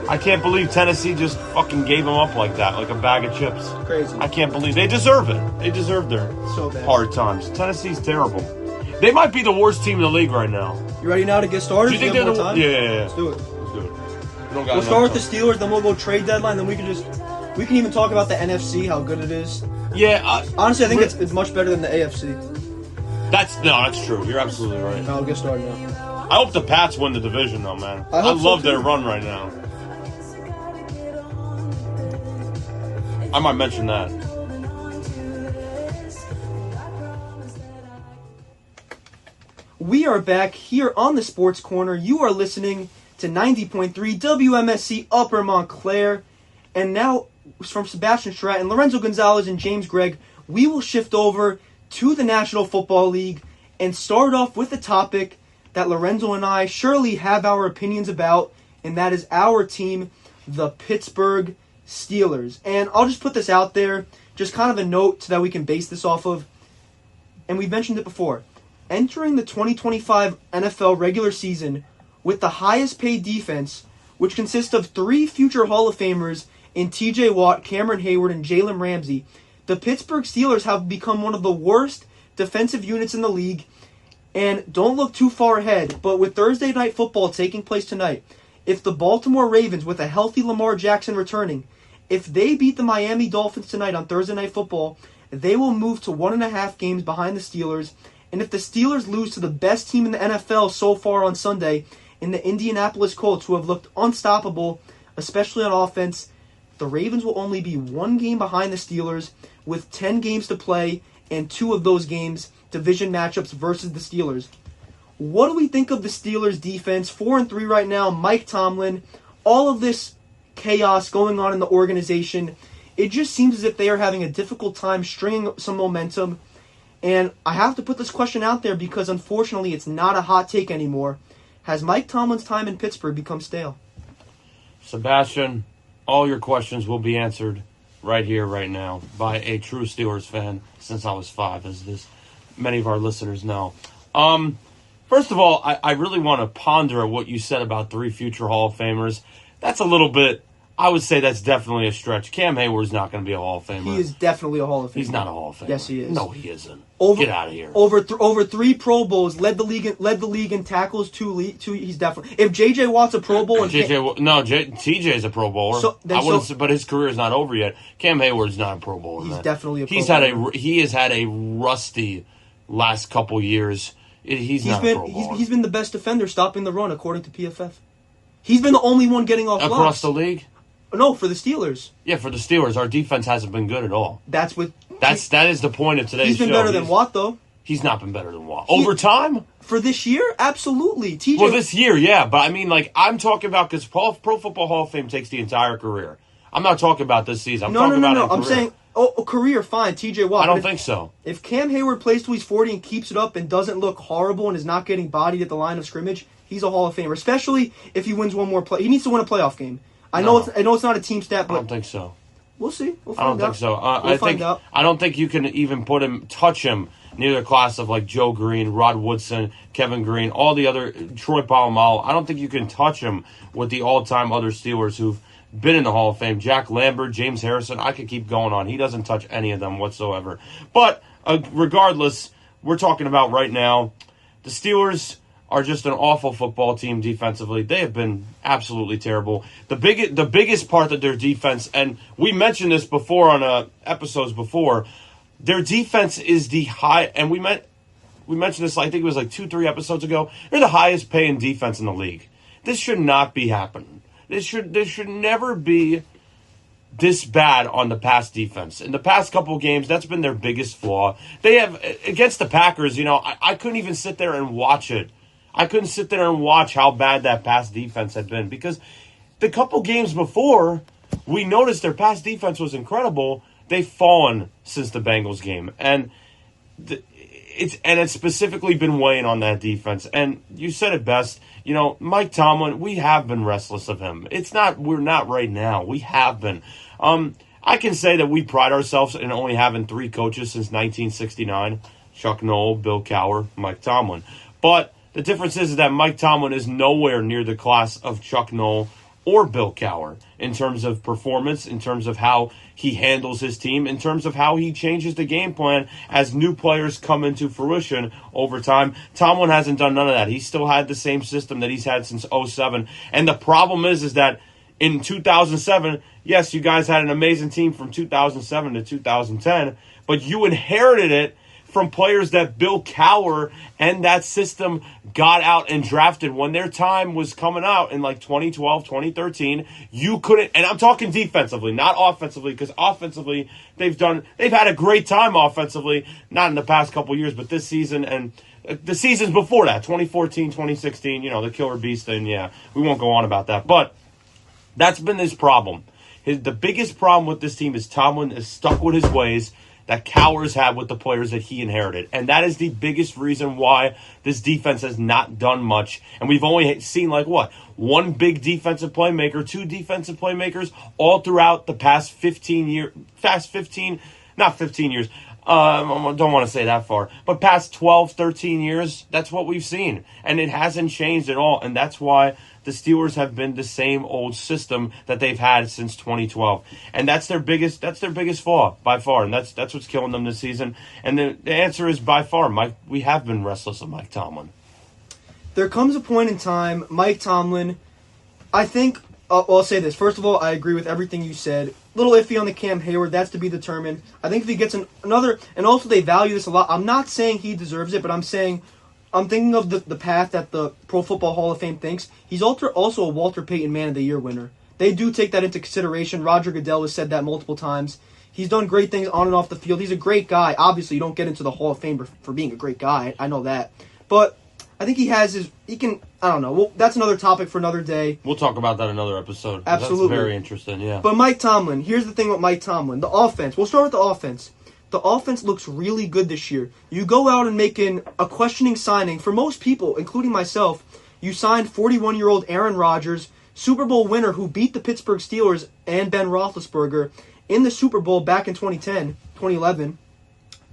I can't believe Tennessee just fucking gave him up like that, like a bag of chips. Crazy. I can't believe they deserve it. They deserve their So bad. hard times. Tennessee's terrible. They might be the worst team in the league right now. You ready now to get started? Do you think have they're more the? time? Yeah. Let's do it. Let's do it. We don't got We'll enough start with the time. Steelers, then we'll go trade deadline, then we can even talk about the NFC, how good it is. Yeah. Honestly, I think it's much better than the AFC. That's true. You're absolutely right. I'll get started now. I hope the Pats win the division, though, man. I hope so, love their too. run right now. I might mention that. We are back here on the Sports Corner. You are listening to 90.3 WMSC Upper Montclair. And now, from Sebastian Stratton, Lorenzo Gonzalez, and James Gregg, we will shift over to the National Football League and start off with a topic that Lorenzo and I surely have our opinions about, and that is our team, the Pittsburgh Steelers. And I'll just put this out there, just kind of a note so that we can base this off of. And we've mentioned it before. Entering the 2025 NFL regular season with the highest paid defense, which consists of 3 future Hall of Famers in TJ Watt, Cameron Hayward, and Jalen Ramsey, the Pittsburgh Steelers have become one of the worst defensive units in the league. And don't look too far ahead, but with Thursday Night Football taking place tonight, if the Baltimore Ravens, with a healthy Lamar Jackson returning, if they beat the Miami Dolphins tonight on Thursday Night Football, they will move to 1.5 games behind the Steelers. And if the Steelers lose to the best team in the NFL so far on Sunday, in the Indianapolis Colts, who have looked unstoppable, especially on offense, the Ravens will only be 1 game behind the Steelers with 10 games to play, and 2 of those games division matchups versus the Steelers. What do we think of the Steelers defense? 4-3 right now, Mike Tomlin, all of this chaos going on in the organization. It just seems as if they are having a difficult time stringing some momentum. And I have to put this question out there because unfortunately it's not a hot take anymore. Has Mike Tomlin's time in Pittsburgh become stale? Sebastian, all your questions will be answered right here, right now, by a true Steelers fan since I was 5, as many of our listeners know. First of all, I really want to ponder what you said about 3 future Hall of Famers. That's a little bit, I would say that's definitely a stretch. Cam Hayward's not going to be a Hall of Famer. He is definitely a Hall of Famer. He's not a Hall of Famer. Yes, he is. No, he isn't. Over, Get out of here. Over 3 Pro Bowls, led the league in tackles. 2. He's definitely. If JJ Watt's a Pro Bowl, and TJ's a Pro Bowler. But his career is not over yet. Cam Hayward's not a Pro Bowler. He's man. definitely a Pro Bowler. He has had a rusty last couple years. He's not a Pro Bowler. He's been the best defender stopping the run according to PFF. He's been the only one getting off across blocks. the league. No, for the Steelers. Yeah, for the Steelers, our defense hasn't been good at all. That is the point of today's show. He's been better than Watt, though. He's not been better than Watt. Over time? For this year? Absolutely. TJ. Well, this year, yeah. But I mean, I'm talking about because Pro Football Hall of Fame takes the entire career. I'm not talking about this season. I'm talking about I'm saying, career, fine. TJ Watt. I don't think so. If Cam Hayward plays till he's 40 and keeps it up and doesn't look horrible and is not getting bodied at the line of scrimmage, he's a Hall of Famer. Especially if he wins one more play. He needs to win a playoff game. I know it's not a team stat, but I don't think so. We'll see. We'll I don't find out. think so. We'll find out. I don't think you can even touch him near the class of like Joe Green, Rod Woodson, Kevin Green, all the other Troy Polamalu. I don't think you can touch him with the all-time other Steelers who've been in the Hall of Fame. Jack Lambert, James Harrison. I could keep going on. He doesn't touch any of them whatsoever. But regardless, we're talking about right now the Steelers are just an awful football team defensively. They have been absolutely terrible. The biggest part of their defense, and we mentioned this before on episodes before, their defense is the high, and we mentioned this, I think it was like 2-3 episodes ago. They're the highest paying defense in the league. This should not be happening. This should never be this bad on the pass defense. In the past couple of games, that's been their biggest flaw. They have, against the Packers, I couldn't even sit there and watch it. I couldn't sit there and watch how bad that pass defense had been because the couple games before, we noticed their pass defense was incredible. They've fallen since the Bengals game, and it's specifically been weighing on that defense. And you said it best, Mike Tomlin. We have been restless of him. We're not right now. We have been. I can say that we pride ourselves in only having 3 coaches since 1969. Chuck Noll, Bill Cowher, Mike Tomlin. But the difference is that Mike Tomlin is nowhere near the class of Chuck Noll or Bill Cowher in terms of performance, in terms of how he handles his team, in terms of how he changes the game plan as new players come into fruition over time. Tomlin hasn't done none of that. He still had the same system that he's had since 2007. And the problem is that in 2007, yes, you guys had an amazing team from 2007 to 2010, but you inherited it from players that Bill Cowher and that system got out and drafted when their time was coming out in like 2012, 2013. You couldn't, and I'm talking defensively, not offensively, because offensively they've had a great time offensively, not in the past couple years, but this season and the seasons before that, 2014, 2016, the Killer Beast thing, yeah, we won't go on about that. But that's been his problem. The biggest problem with this team is Tomlin is stuck with his ways that Cowher's had with the players that he inherited. And that is the biggest reason why this defense has not done much. And we've only seen one big defensive playmaker, two defensive playmakers all throughout the past 15 years. Not 15 years. I don't want to say that far. But past 12, 13 years, that's what we've seen. And it hasn't changed at all. And that's why the Steelers have been the same old system that they've had since 2012. And that's their biggest flaw by far. And that's what's killing them this season. And the answer is by far, we have been restless with Mike Tomlin. There comes a point in time, Mike Tomlin, I think, I'll say this. First of all, I agree with everything you said. Little iffy on the Cam Hayward, that's to be determined. I think if he gets another, and also they value this a lot. I'm not saying he deserves it, but I'm thinking of the path that the Pro Football Hall of Fame thinks. He's also a Walter Payton Man of the Year winner. They do take that into consideration. Roger Goodell has said that multiple times. He's done great things on and off the field. He's a great guy. Obviously, you don't get into the Hall of Fame for being a great guy. I know that. But I think I don't know. Well, that's another topic for another day. We'll talk about that in another episode. Absolutely. That's very interesting, yeah. But Mike Tomlin, here's the thing with Mike Tomlin. The offense. We'll start with the offense. The offense looks really good this year. You go out and make a questioning signing. For most people, including myself, you signed 41-year-old Aaron Rodgers, Super Bowl winner who beat the Pittsburgh Steelers and Ben Roethlisberger in the Super Bowl back in 2011.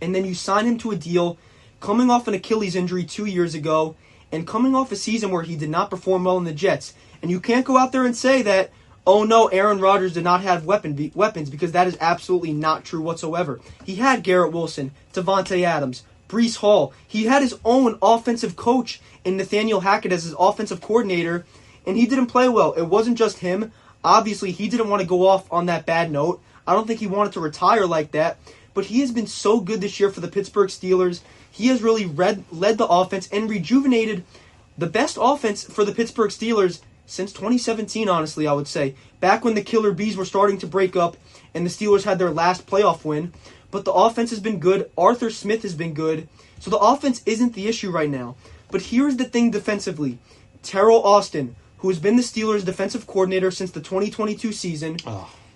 And then you sign him to a deal coming off an Achilles injury 2 years ago and coming off a season where he did not perform well in the Jets. And you can't go out there and say that, oh no, Aaron Rodgers did not have weapons, because that is absolutely not true whatsoever. He had Garrett Wilson, Devontae Adams, Breece Hall. He had his own offensive coach in Nathaniel Hackett as his offensive coordinator, and he didn't play well. It wasn't just him. Obviously, he didn't want to go off on that bad note. I don't think he wanted to retire like that, but he has been so good this year for the Pittsburgh Steelers. He has really led the offense and rejuvenated the best offense for the Pittsburgh Steelers since 2017, honestly, I would say. Back when the Killer Bees were starting to break up and the Steelers had their last playoff win. But the offense has been good. Arthur Smith has been good. So the offense isn't the issue right now. But here's the thing defensively. Terrell Austin, who has been the Steelers' defensive coordinator since the 2022 season,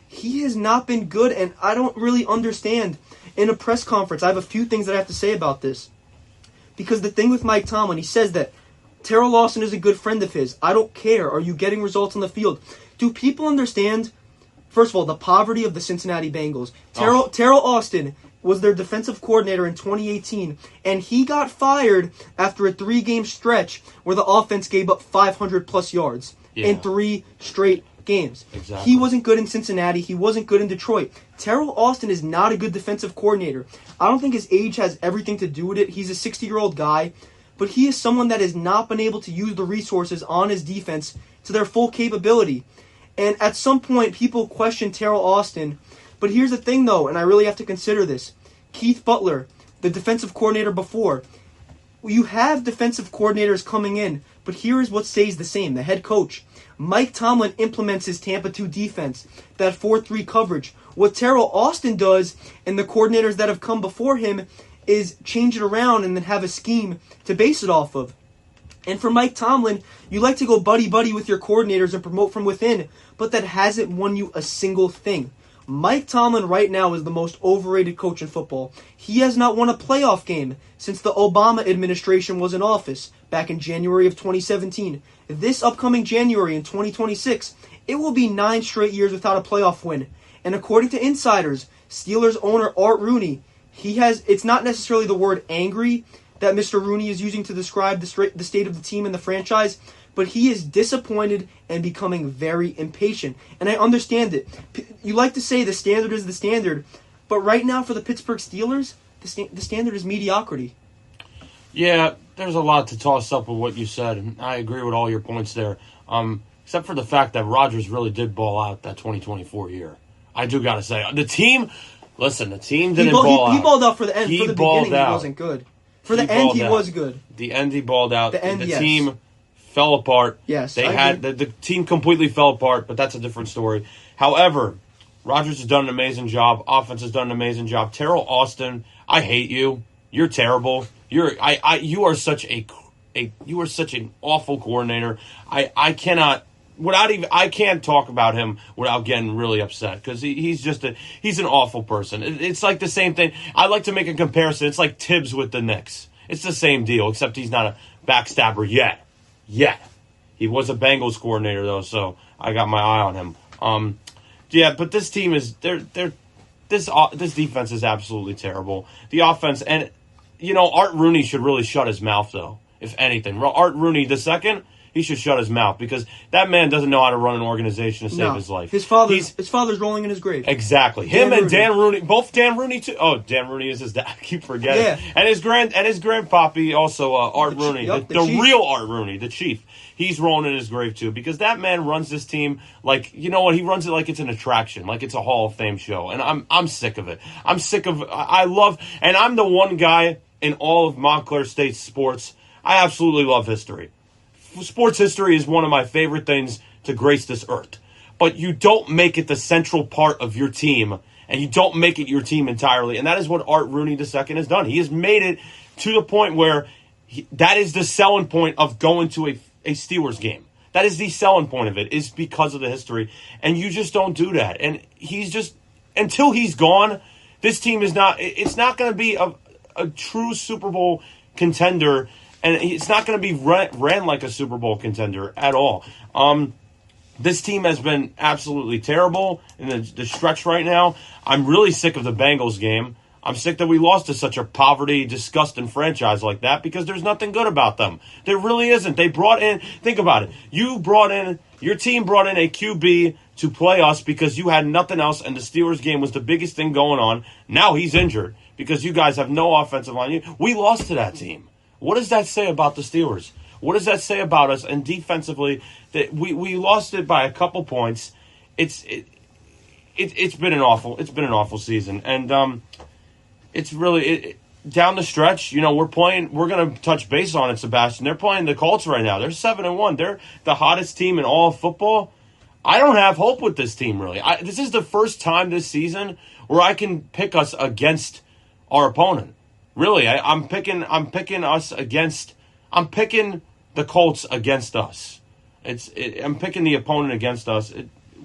he has not been good, and I don't really understand. In a press conference, I have a few things that I have to say about this. Because the thing with Mike Tomlin, he says that Terrell Austin is a good friend of his. I don't care. Are you getting results on the field? Do people understand, first of all, the poverty of the Cincinnati Bengals? Terrell Austin was their defensive coordinator in 2018, and he got fired after a 3-game stretch where the offense gave up 500-plus yards in 3 straight games. Exactly. He wasn't good in Cincinnati. He wasn't good in Detroit. Terrell Austin is not a good defensive coordinator. I don't think his age has everything to do with it. He's a 60-year-old guy, but he is someone that has not been able to use the resources on his defense to their full capability. And at some point, people question Terrell Austin. But here's the thing, though, and I really have to consider this. Keith Butler, the defensive coordinator before, you have defensive coordinators coming in, but here is what stays the same, the head coach. Mike Tomlin implements his Tampa 2 defense, that 4-3 coverage. What Terrell Austin does, and the coordinators that have come before him, is change it around and then have a scheme to base it off of. And for Mike Tomlin, you like to go buddy-buddy with your coordinators and promote from within, but that hasn't won you a single thing. Mike Tomlin right now is the most overrated coach in football. He has not won a playoff game since the Obama administration was in office back in January of 2017. This upcoming January in 2026, it will be 9 straight years without a playoff win. And according to insiders, Steelers owner Art Rooney, It's not necessarily the word angry that Mr. Rooney is using to describe the state of the team and the franchise, but he is disappointed and becoming very impatient. And I understand it. You like to say the standard is the standard, but right now for the Pittsburgh Steelers, the standard is mediocrity. Yeah, there's a lot to toss up with what you said, and I agree with all your points there. Except for the fact that Rodgers really did ball out that 2024 year. I do got to say. The team didn't ball out. He balled out for the end. For the beginning, out. He wasn't good. For the end, he was good. The end, he balled out. The end, yes. Team fell apart. Yes, the team completely fell apart, but that's a different story. However, Rodgers has done an amazing job. Offense has done an amazing job. Terrell Austin, I hate you. You're terrible. You are such an awful coordinator. I can't talk about him without getting really upset because he's an awful person. It's like the same thing. I like to make a comparison. It's like Tibbs with the Knicks. It's the same deal, except he's not a backstabber yet. He was a Bengals coordinator though, so I got my eye on him. Yeah, but this team is this defense is absolutely terrible. The offense, and Art Rooney should really shut his mouth though. If anything, Art Rooney II, he should shut his mouth because that man doesn't know how to run an organization to save his life. His father's rolling in his grave. Exactly. Him and Dan Rooney, both Dan Rooney too. Oh, Dan Rooney is his dad. I keep forgetting. Yeah. And his grandpappy also Art Rooney, the real Art Rooney, the chief. He's rolling in his grave too because that man runs this team like he runs it like it's an attraction, like it's a Hall of Fame show, and I'm sick of it. And I'm the one guy in all of Montclair State sports. I absolutely love history. Sports history is one of my favorite things to grace this earth. But you don't make it the central part of your team, and you don't make it your team entirely. And that is what Art Rooney II has done. He has made it to the point where that is the selling point of going to a Steelers game. That is the selling point of it, is because of the history. And you just don't do that. And until he's gone, this team is it's not going to be a true Super Bowl contender, and it's not going to be ran like a Super Bowl contender at all. This team has been absolutely terrible in the stretch right now. I'm really sick of the Bengals game. I'm sick that we lost to such a poverty, disgusting franchise like that because there's nothing good about them. There really isn't. They brought in, think about it. Your team brought in a QB to play us because you had nothing else, and the Steelers game was the biggest thing going on. Now he's injured because you guys have no offensive line. We lost to that team. What does that say about the Steelers? What does that say about us? And defensively, that we lost it by a couple points. It's been an awful season, and it's really down the stretch. We're going to touch base on it, Sebastian. They're playing the Colts right now. They're 7-1. They're the hottest team in all of football. I don't have hope with this team really. This is the first time this season where I can pick us against our opponent. Really, I'm picking the Colts against us. I'm picking the opponent against us.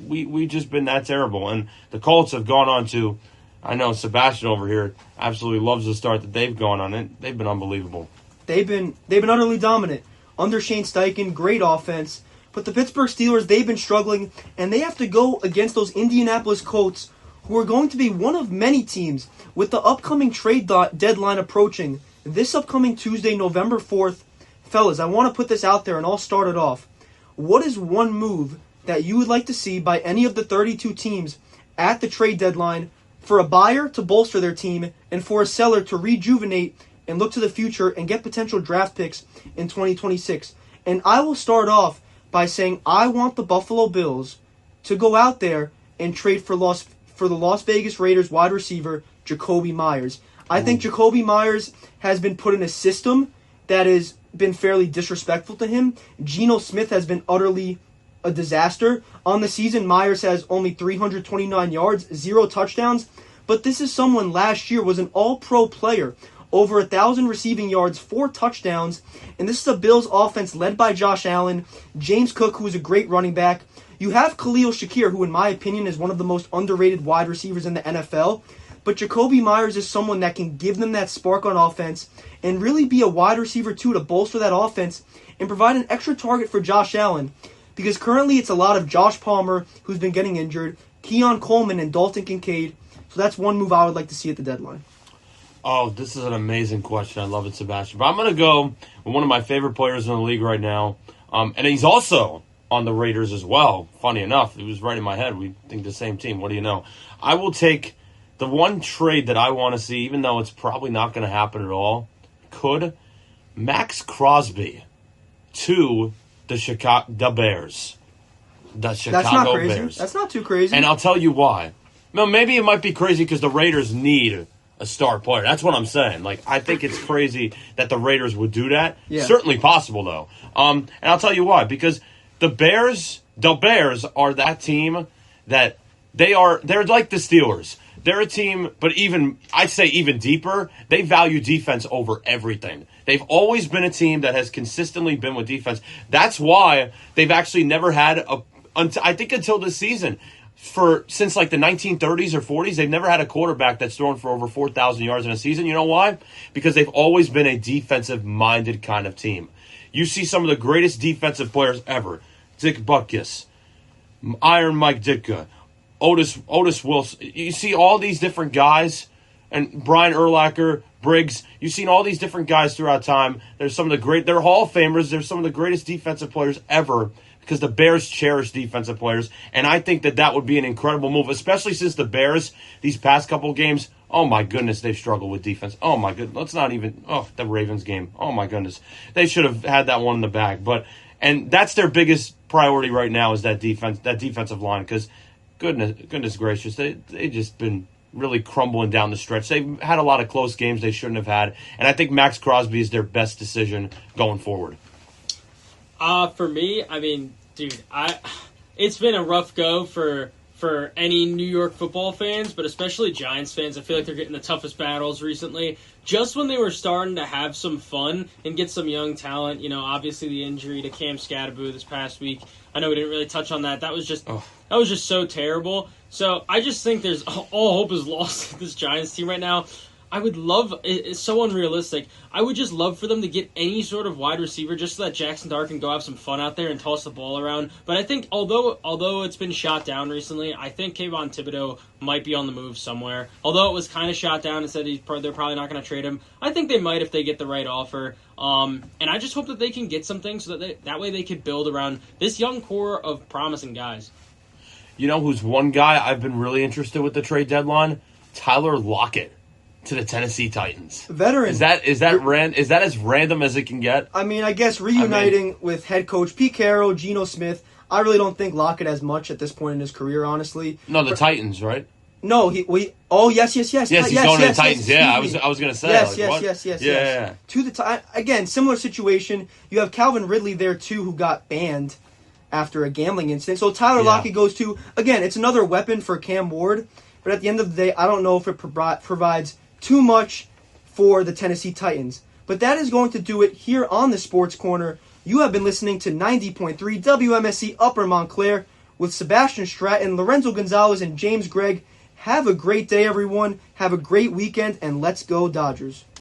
We just been that terrible, and the Colts have gone on to. I know Sebastian over here absolutely loves the start that they've gone on, and they've been unbelievable. They've been utterly dominant under Shane Steichen. Great offense, but the Pittsburgh Steelers, they've been struggling, and they have to go against those Indianapolis Colts, who are going to be one of many teams with the upcoming trade deadline approaching this upcoming Tuesday, November 4th. Fellas, I want to put this out there, and I'll start it off. What is one move that you would like to see by any of the 32 teams at the trade deadline for a buyer to bolster their team and for a seller to rejuvenate and look to the future and get potential draft picks in 2026? And I will start off by saying I want the Buffalo Bills to go out there and trade for the Las Vegas Raiders wide receiver Jacoby Myers. I think Jacoby Myers has been put in a system that has been fairly disrespectful to him. Geno Smith has been utterly a disaster. On the season, Myers has only 329 yards, 0 touchdowns, but this is someone last year was an all-pro player, over 1,000 receiving yards, 4 touchdowns, and this is a Bills offense led by Josh Allen, James Cook, who is a great running back. You have Khalil Shakir, who in my opinion is one of the most underrated wide receivers in the NFL, but Jacoby Myers is someone that can give them that spark on offense and really be a wide receiver too to bolster that offense and provide an extra target for Josh Allen. Because currently it's a lot of Josh Palmer, who's been getting injured, Keon Coleman, and Dalton Kincaid. So that's one move I would like to see at the deadline. Oh, this is an amazing question. I love it, Sebastian. But I'm going to go with one of my favorite players in the league right now. And he's also on the Raiders as well. Funny enough, it was right in my head. We think the same team. What do you know? I will take the one trade that I want to see, even though it's probably not going to happen at all. Could Max Crosby to the Bears. The Chicago That's not crazy. Bears. That's not too crazy. And I'll tell you why. No, maybe it might be crazy because the Raiders need a star player. That's what I'm saying. Like, I think it's crazy that the Raiders would do that. Yeah. Certainly possible, though. And I'll tell you why. Because the Bears are that team that they're like the Steelers. They're a team, but I'd say even deeper, they value defense over everything. They've always been a team that has consistently been with defense. That's why they've actually never had I think until this season, since like the 1930s or 40s, they've never had a quarterback that's thrown for over 4,000 yards in a season. You know why? Because they've always been a defensive-minded kind of team. You see some of the greatest defensive players ever. Dick Butkus, Iron Mike Ditka, Otis Wilson. You see all these different guys, and Brian Urlacher, Briggs. You've seen all these different guys throughout time. They're Hall of Famers. They're some of the greatest defensive players ever because the Bears cherish defensive players, and I think that would be an incredible move, especially since the Bears, these past couple of games, oh my goodness, they've struggled with defense. Oh my goodness, the Ravens game. Oh my goodness. They should have had that one in the bag. And that's their biggest priority right now is that defensive line because goodness gracious, they just been really crumbling down the stretch. They've had a lot of close games they shouldn't have had, and I think Max Crosby is their best decision going forward. For me, I mean, dude, it's been a rough go for any New York football fans, but especially Giants fans. I feel like they're getting the toughest battles recently. Just when they were starting to have some fun and get some young talent, obviously the injury to Cam Scadaboo this past week. I know we didn't really touch on that. That was just so terrible. So I just think there's all hope is lost with this Giants team right now. I would love, it's so unrealistic, I would just love for them to get any sort of wide receiver just so that Jackson Dart can go have some fun out there and toss the ball around. But I think although it's been shot down recently, I think Kayvon Thibodeau might be on the move somewhere. Although it was kind of shot down and said they're probably not going to trade him, I think they might if they get the right offer. And I just hope that they can get something so that way they could build around this young core of promising guys. You know who's one guy I've been really interested with the trade deadline? Tyler Lockett to the Tennessee Titans. Veteran. Is that as random as it can get? I mean, I guess reuniting with head coach Pete Carroll, Geno Smith. I really don't think Lockett has much at this point in his career, honestly. No, the Titans, right? No, yes. Yes, he's going to the Titans. I was going to say. Yes. Yeah. To the again, similar situation. You have Calvin Ridley there too, who got banned after a gambling incident. So Tyler Lockett goes to, again, it's another weapon for Cam Ward. But at the end of the day, I don't know if it provides too much for the Tennessee Titans. But that is going to do it here on the Sports Corner. You have been listening to 90.3 WMSC Upper Montclair with Sebastian Stratton, Lorenzo Gonzalez, and James Gregg. Have a great day, everyone. Have a great weekend, and let's go Dodgers.